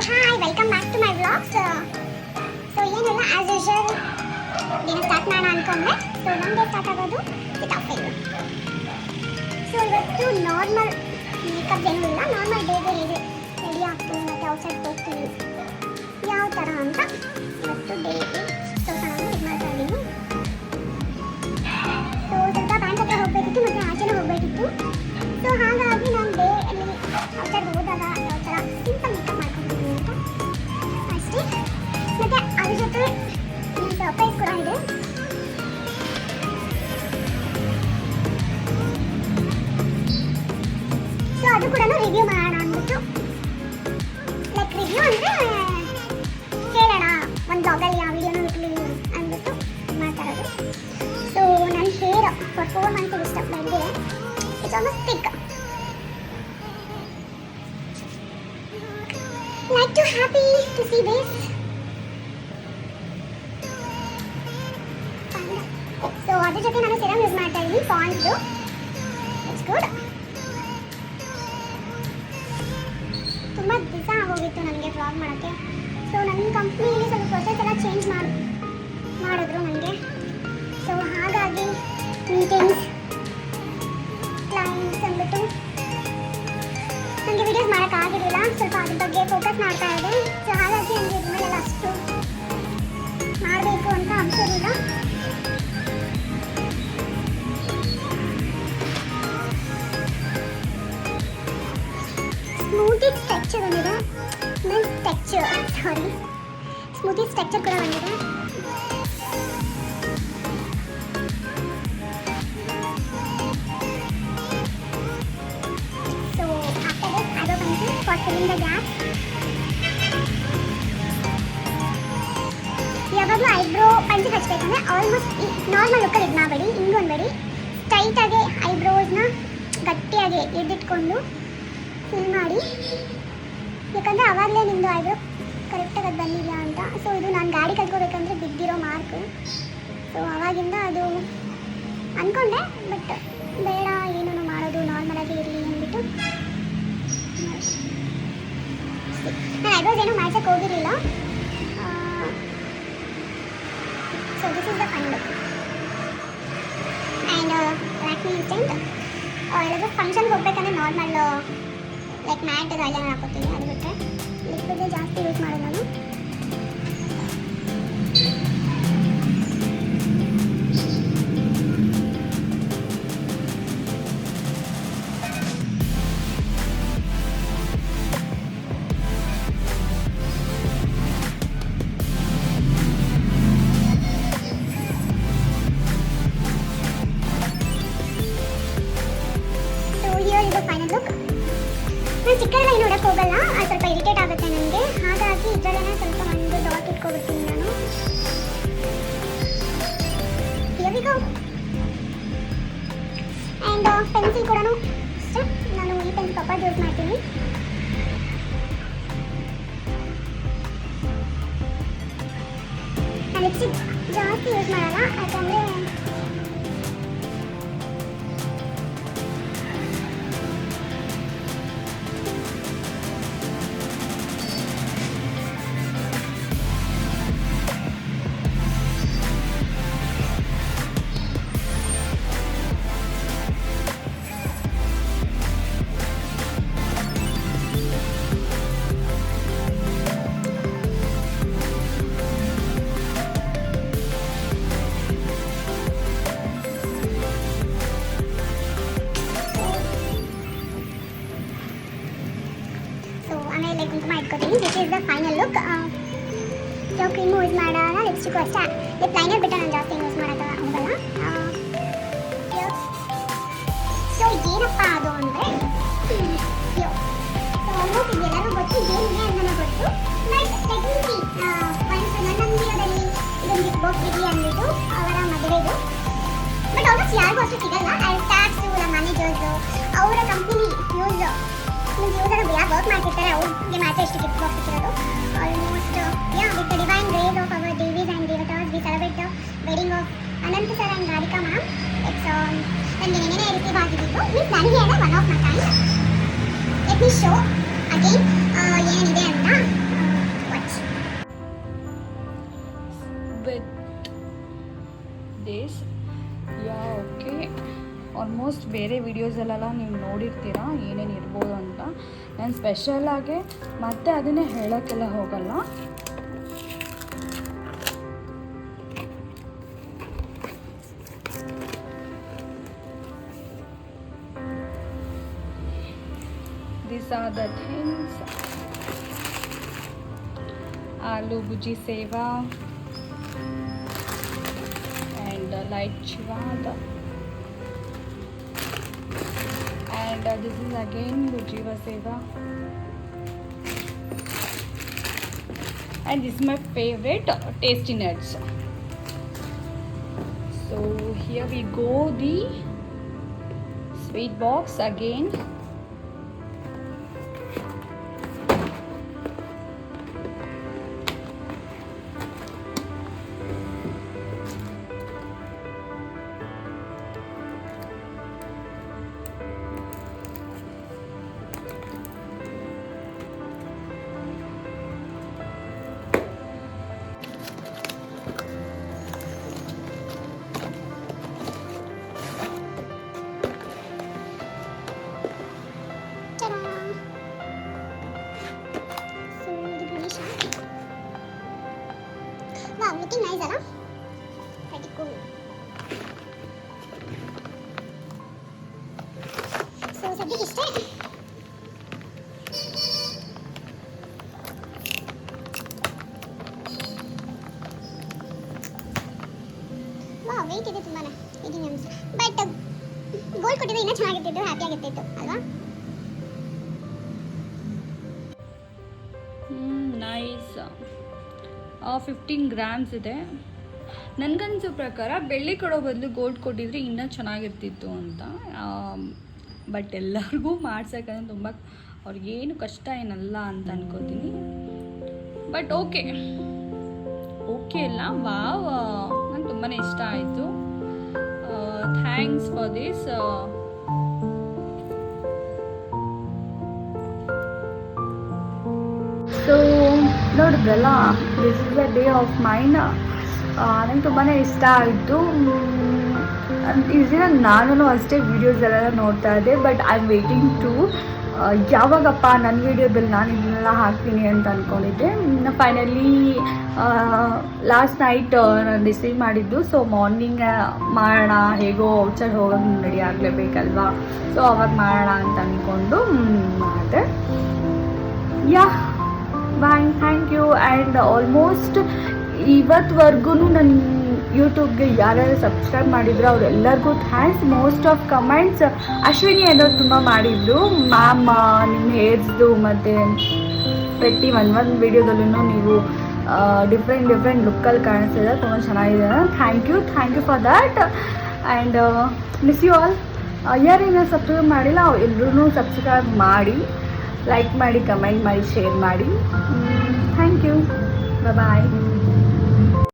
Hi welcome back to my vlogs. So ಏನಿಲ್ಲ, as usual ದಿನ start ಮಾಡೋಣ ಅನ್ಕೊಂಡೆ. ಸೊ ನಮಗೆ ಸ್ಟಾರ್ಟ್ ಆಗೋದು ವಿತೌಟ್ ಫೇಲ್ಯೂರ್. ಸೊ ಇವತ್ತು ನಾರ್ಮಲ್ ಮೇಕಪ್ ಏನೂ ಇಲ್ಲ, ನಾರ್ಮಲ್ ಡೇಗೆ ರೆಡಿ ಆಗ್ತೀನಿ ಮತ್ತು ಔಟ್ಸೈಡ್ ಹೋಗ್ತೀನಿ ಯಾವ ಥರ ಅಂತ ಇವತ್ತು ಡೇಗೆ ಸ್ವಲ್ಪ ನಾನು ಇದು ಮಾಡ್ತಾ ಇದ್ದೀನಿ. ಸೊ ಸ್ವಲ್ಪ ಬ್ಯಾಂಕ್ ಹತ್ರ ಹೋಗಬೇಕಿತ್ತು ಮತ್ತು ಆಚೆನೂ ಹೋಗಬೇಕಿತ್ತು. ಸೊ ಹಾಗಾಗಿ ನಾನು ಡೇ ಅಲ್ಲಿ ಔಟ್ಸೈಡ್ ಹೋದಾಗ ಯಾವ ಥರ ಸಿಂಪಲ್ ಮೇಕಪ್ ಮಾಡ್ಕೊಂಡಿದ್ದೀನಿ ಅಂತ ಅಷ್ಟೇ. ಮತ್ತು ಅದ್ರ ಜೊತೆ ನನ್ನ ಸರ್ಪ್ರೈಸ್ ಕೂಡ ಇದೆ. ಸೊ ಅದು ಕೂಡ ರಿವ್ಯೂ ಮಾಡೋಣ ಅಂದ್ಬಿಟ್ಟು, ಲೈಕ್ ರಿವ್ಯೂ ಅಂದರೆ ಕೇಳೋಣ ಒಂದು ಬ್ಲಾಗಲ್ಲಿ ಯಾವ ವಿಡಿಯೋನೂ ಇರಲಿ ಅಂದ್ಬಿಟ್ಟು ಮಾಡ್ತಾ ಇರೋದು. ಸೊ ನನ್ನ ಹೇರ್ ಫಾರ್ 4 months ಡಿಸ್ಟರ್ಬ್ ಆಗಿದೆ. It's almost thick. Like to happy to see this. So ಅದ್ರ ಜೊತೆ ನಾನು ಸಿರಮ್ ಯೂಸ್ ಮಾಡ್ತಾ ಇದ್ದೀನಿ ಪಾಂಡ್ಸ್ದು. It's good. ತುಂಬ ದಿವಸ ಆಗೋಗಿತ್ತು ನನಗೆ ವ್ಲಾಗ್ ಮಾಡೋಕ್ಕೆ. ಸೊ ನನ್ನ ಕಂಪ್ನಿಯಲ್ಲಿ ಸ್ವಲ್ಪ ಪ್ರೊಸೆಸ್ ಎಲ್ಲ ಚೇಂಜ್ ಮಾಡಿದ್ರು ನನಗೆ. ಸೊ ಹಾಗಾಗಿ ಮೀಟಿಂಗ್ಸ್ ಕ್ಲೈಂಟ್ಸ್ ಅಂದ್ಬಿಟ್ಟು ನನಗೆ ವಿಡಿಯೋಸ್ ಮಾಡೋಕ್ಕಾಗಿರಲಿಲ್ಲ. ಸ್ವಲ್ಪ ಅದ್ರ ಬಗ್ಗೆ ಫೋಕಸ್ ಮಾಡ್ತಾ ಇದ್ದೆ. ಸೊ ಹಾಗಾಗಿ ನನಗೆ ಇದ್ರ ಮೇಲೆಲ್ಲ ಅಷ್ಟು ಮಾಡಬೇಕು ಅಂತ ಅನಿಸೋದಿಲ್ಲ. ಸ್ಮೂತಿ ಸ್ಟ್ರಕ್ಚರ್ ಬಂದಿದೆ, ಮೀನ್ಸ್ ಟೆಕ್ಸ್ಚರ್, ಸಾರಿ, ಸ್ಮೂತಿ ಸ್ಟ್ರಕ್ಚರ್ ಕೂಡ ಬಂದಿದೆ. For filling the gap. ಯಾವಾಗಲೂ ಐಬ್ರೋ ಪಂಚೆ ಹಚ್ಚಬೇಕಂದ್ರೆ ಆಲ್ಮೋಸ್ಟ್ ನಾರ್ಮಲ್ ಲುಕ್ಕಲ್ಲಿ ಇದು ಮಾಡಬೇಡಿ, ಹಿಂಗೆ ಒಂದ್ಬೇಡಿ, ಸ್ಟ್ರೈಟಾಗಿ ಐಬ್ರೋಸ್ನ ಗಟ್ಟಿಯಾಗಿ ಎದ್ದಿಟ್ಕೊಂಡು ಫಿಲ್ ಮಾಡಿ. ಯಾಕಂದರೆ ಆವಾಗಲೇ ನಿಮ್ಮದು ಐಬ್ರೋ ಕರೆಕ್ಟಾಗಿ ಅದು ಬಂದಿಲ್ಲ ಅಂತ. ಸೊ ಇದು ನಾನು ಗಾಡಿ ಕಲ್ತ್ಕೋಬೇಕಂದ್ರೆ ಬಿದ್ದಿರೋ ಮಾರ್ಕು. ಸೊ ಆವಾಗಿಂದ ಅದು ಅಂದ್ಕೊಂಡೆ, ಬಟ್ ಬೇಡ, ಏನೂ ಮಾಡೋದು ನಾರ್ಮಲಾಗಿ ಇರಲಿ ಅಂದ್ಬಿಟ್ಟು ನಾನು ಐಬ್ರೋಸ್ ಏನೂ ಮಾಡ್ಸಕ್ಕೆ ಹೋಗಿರಲಿಲ್ಲ. So this is the final look. And Lakme instant ಎಲ್ಲಾದರೂ ಫಂಕ್ಷನ್ಗೆ ಹೋಗ್ಬೇಕಂದ್ರೆ ನಾರ್ಮಲ್ ಲೈಕ್ ಮ್ಯಾಟ್ ಐಲೈನರ್ ಹಾಕೋತೀನಿ. ಅದು ಬಿಟ್ಟರೆ ಲಿಕ್ವಿಡ್ ಜಾಸ್ತಿ ಯೂಸ್ ಮಾಡೋದು ನಾನು. Final look. ನಾನು ಚಿಕ್ಕದೆಲ್ಲ ಏನು ನೋಡೋಕ್ಕೆ ಹೋಗಲ್ಲ, ಅದು ಸ್ವಲ್ಪ ಇರಿಟೇಟ್ ಆಗುತ್ತೆ ನನಗೆ. ಹಾಗಾಗಿ ಇದರಲ್ಲೇ ಸ್ವಲ್ಪ ಒಂದು ಡಾಟ್ ಇಟ್ಕೊಬಿಡ್ತೀನಿ ನಾನು. Here we go. And pencil ಕೂಡ ಅಷ್ಟೇ, ನಾನು ಈ ಪೆನ್ಸಿಲ್ ಪಪ್ಪಾದು ಯೂಸ್ ಮಾಡ್ತೀನಿ. ನಾನು ಲಿಪ್ಸ್ಟಿಕ್ ಜಾಸ್ತಿ ಯೂಸ್ ಮಾಡಲ್ಲ, ಯಾಕಂದರೆ ಆಮೇಲೆ ಕುಂಕುಮ ಇಟ್ಕೊತೀನಿ. This is the final look. ಯಾವ ಕ್ರೀಮು ಯೂಸ್ ಮಾಡೋಣ, ಲಿಪ್ಸ್ಟಿಕ್ಕು ಅಷ್ಟೇ. ಲಿಪ್ ಲೈನರ್ ಬಿಟ್ಟು ನಾನು ಜಾಸ್ತಿ ಯೂಸ್ ಮಾಡೋಕ್ಕೆ ಹೋಗಲ್ಲ. ಸೊ ಏನಪ್ಪ ಅದು ಅಂದರೆ ಆಲ್ಮೋಸ್ಟ್ ಇದೆಲ್ಲರೂ ಗೊತ್ತು, ಏನಿದೆ ಅಂತ ಗೊತ್ತು. ಬಟ್ ಟೆಕ್ನಿಕಲಿ ಒಂದು ನನ್ನ ವಿಡಿಯೋದಲ್ಲಿ ಇದೊಂದು ಗಿಫ್ಟ್ ಬಾಕ್ಸ್ ಇರಲಿ ಅಂದ್ಬಿಟ್ಟು ಅವರ ಮದುವೆದು. ಬಟ್ ಆಲ್ಮೋಸ್ಟ್ ಯಾರಿಗೂ ಅಷ್ಟು ಸಿಗಲ್ಲ. ಸ್ಟಾಫ್ಸು, ನಮ್ಮ ಮ್ಯಾನೇಜರ್ಸು, ಅವರ ಕಂಪ್ನಿ ಯೂಸರ್ ಯಾರು ವರ್ಕ್ ಮಾಡ್ತಿರ್ತಾರೆ ಅವ್ರಿಗೆ ಮಾತ್ರ ಇಷ್ಟು ಗಿಫ್ಟ್ ಬಾಕ್ಸ್ ಇರೋದು. Almost with the divine grace of our devis and devatas we celebrate the wedding of Anant sir and Radhika ma'am. It's ನನಗೆ ನೆನೆ ರಿಸೀವ್ ಆಗಿದ್ದು ಮೀನ್ಸ್ ನನಗೆ one of my time. Let me show again ಏನಿದೆ ಅಂತ. ಬೇರೆ ವೀಡಿಯೋಸಲ್ಲೆಲ್ಲ ನೀವು ನೋಡಿರ್ತೀರ ಏನೇನು ಇರ್ಬೋದು ಅಂತ. ನಾನು ಸ್ಪೆಷಲಾಗಿ ಮತ್ತೆ ಅದನ್ನೇ ಹೇಳೋಕ್ಕೆಲ್ಲ ಹೋಗಲ್ಲ. These are the things. Aloo bhuji seva and light chivada, and this is again bhuji seva, and this is my favorite tasty nuts. So here we go, the sweet box again. Wow, looking nice, Anna. Pretty cool. So, ಸದ್ಯಕ್ಕೆ ಇಷ್ಟೇ. Wow, weight ಇದೆ ತುಂಬಾನೇ 18 grams. But gold ಕೊಟ್ಟಿದ್ರೆ ಇನ್ನೂ ಚೆನ್ನಾಗಿರ್ತಿತ್ತು, happy ಆಗಿರ್ತಿತ್ತು ಅಲ್ವಾ? Nice. 15 grams ಇದೆ. ನನಗನ್ಸೋ ಪ್ರಕಾರ ಬೆಳ್ಳಿ ಕೊಡೋ ಬದಲು ಗೋಲ್ಡ್ ಕೊಟ್ಟಿದ್ರೆ ಇನ್ನೂ ಚೆನ್ನಾಗಿರ್ತಿತ್ತು ಅಂತ. ಬಟ್ ಎಲ್ಲರಿಗೂ ಮಾಡ್ಸೋಕ್ಕಂದ್ರೆ ತುಂಬ ಅವ್ರಿಗೇನು ಕಷ್ಟ ಏನಲ್ಲ ಅಂತ ಅನ್ಕೋತೀನಿ. ಬಟ್ ಓಕೆ ಅಲ್ಲ, ವಾವ್, ನಂಗೆ ತುಂಬಾ ಇಷ್ಟ ಆಯಿತು. Thanks for this. ಸೊ ನೋಡಿದ್ರಲ್ಲ, this is the day of main. ನಂಗೆ ತುಂಬಾ ಇಷ್ಟ ಆಯಿತು. ಈಸಿನ ನಾನು ಅಷ್ಟೇ ವೀಡಿಯೋಸಲ್ಲೆಲ್ಲ ನೋಡ್ತಾ ಇದ್ದೆ, but I am waiting to ಯಾವಾಗಪ್ಪ ನನ್ನ ವೀಡಿಯೋದಲ್ಲಿ ನಾನು ಇದನ್ನೆಲ್ಲ ಹಾಕ್ತೀನಿ ಅಂತ ಅಂದ್ಕೊಂಡಿದ್ದೆ. ಫೈನಲಿ ಲಾಸ್ಟ್ ನೈಟ್ ನಾನು ರಿಸೀವ್ ಮಾಡಿದ್ದು. ಸೊ ಮಾರ್ನಿಂಗ್ ಮಾಡೋಣ, ಹೇಗೋ ಔಟ್ಸೈಡ್ ಹೋಗೋದು ರೆಡಿ ಆಗಲೇಬೇಕಲ್ವಾ, ಸೊ ಅವಾಗ ಮಾಡೋಣ ಅಂತ ಅಂದ್ಕೊಂಡು ಮಾಡಿದೆ. ಯಾ ಬಾಯ್, ಥ್ಯಾಂಕ್ ಯು. ಆ್ಯಂಡ್ ಆಲ್ಮೋಸ್ಟ್ ಇವತ್ತುವರೆಗೂ ನನ್ನ ಯೂಟ್ಯೂಬ್ಗೆ ಯಾರ್ಯಾರು ಸಬ್ಸ್ಕ್ರೈಬ್ ಮಾಡಿದ್ರು ಅವರೆಲ್ಲರಿಗೂ thanks. Most of comments Ashwini ಅನ್ನೋರು ತುಂಬ ಮಾಡಿದ್ರು, ಮ್ಯಾಮ್ ನಿಮ್ಮ ಹೇರ್ಸ್ದು ಮತ್ತು ಪ್ರತಿ ಒಂದು ವೀಡಿಯೋದಲ್ಲೂ ನೀವು ಡಿಫ್ರೆಂಟ್ ಲುಕ್ಕಲ್ಲಿ ಕಾಣಿಸ್ತಿದೆ, ತುಂಬ ಚೆನ್ನಾಗಿದೆ. Thank you for that. And miss you all. ಯಾರೇನೋ ಸಬ್ಸ್ಕ್ರೈಬ್ ಮಾಡಿಲ್ಲ ಎಲ್ಲರೂ ಸಬ್ಸ್ಕ್ರೈಬ್ ಮಾಡಿ, ಲೈಕ್ ಮಾಡಿ, ಕಮೆಂಟ್ ಮಾಡಿ, ಶೇರ್ ಮಾಡಿ. Thank you. ಬಾಯ್.